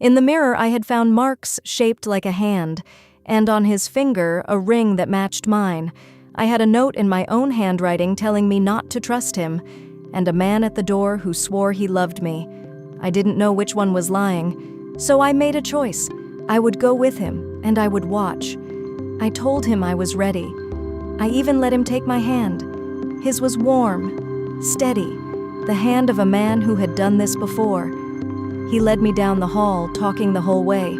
In the mirror, I had found marks shaped like a hand, and on his finger, a ring that matched mine. I had a note in my own handwriting telling me not to trust him, and a man at the door who swore he loved me. I didn't know which one was lying, so I made a choice. I would go with him, and I would watch. I told him I was ready. I even let him take my hand. His was warm, steady, the hand of a man who had done this before. He led me down the hall, talking the whole way,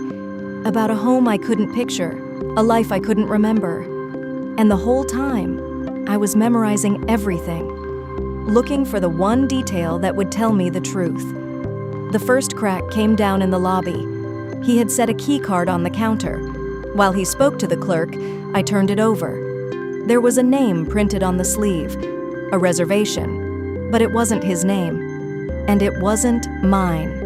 about a home I couldn't picture, a life I couldn't remember. And the whole time, I was memorizing everything, looking for the one detail that would tell me the truth. The first crack came down in the lobby. He had set a key card on the counter. While he spoke to the clerk, I turned it over. There was a name printed on the sleeve, a reservation, but it wasn't his name, and it wasn't mine.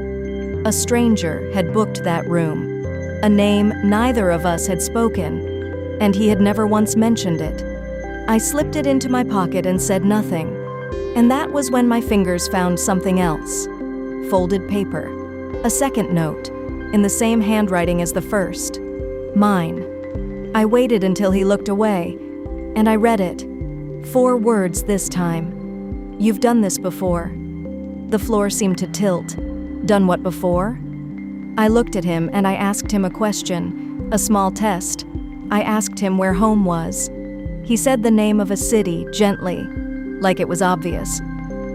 A stranger had booked that room, a name neither of us had spoken, and he had never once mentioned it. I slipped it into my pocket and said nothing, and that was when my fingers found something else. Folded paper, a second note, in the same handwriting as the first. Mine. I waited until he looked away, and I read it. 4 words this time. You've done this before. The floor seemed to tilt. Done what before? I looked at him and I asked him a question, a small test. I asked him where home was. He said the name of a city gently, like it was obvious.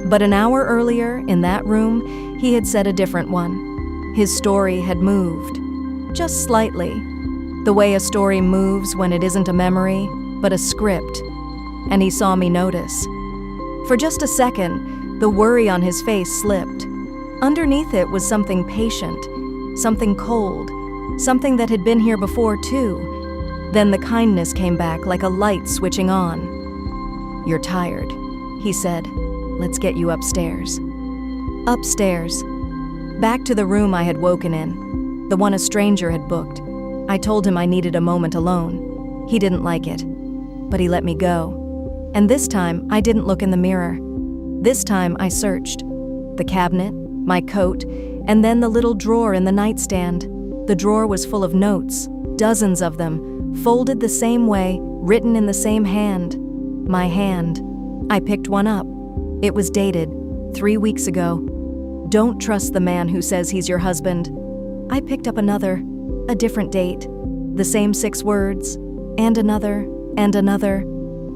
But an hour earlier, in that room, he had said a different one. His story had moved. Just slightly. The way a story moves when it isn't a memory, but a script. And he saw me notice. For just a second, the worry on his face slipped. Underneath it was something patient, something cold, something that had been here before too. Then the kindness came back like a light switching on. You're tired, he said. Let's get you upstairs. Upstairs. Back to the room I had woken in, the one a stranger had booked. I told him I needed a moment alone. He didn't like it, but he let me go. And this time, I didn't look in the mirror. This time, I searched. The cabinet, my coat, and then the little drawer in the nightstand. The drawer was full of notes, dozens of them, folded the same way, written in the same hand. My hand. I picked one up. It was dated 3 weeks ago. Don't trust the man who says he's your husband. I picked up another, a different date, the same 6 words, and another, and another.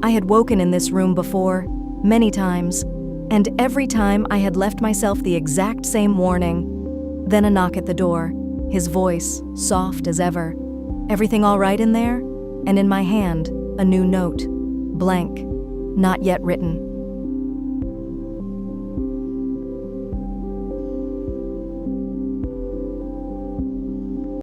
I had woken in this room before, many times, and every time I had left myself the exact same warning. Then a knock at the door, his voice soft as ever. Everything all right in there? And in my hand, a new note, blank, not yet written.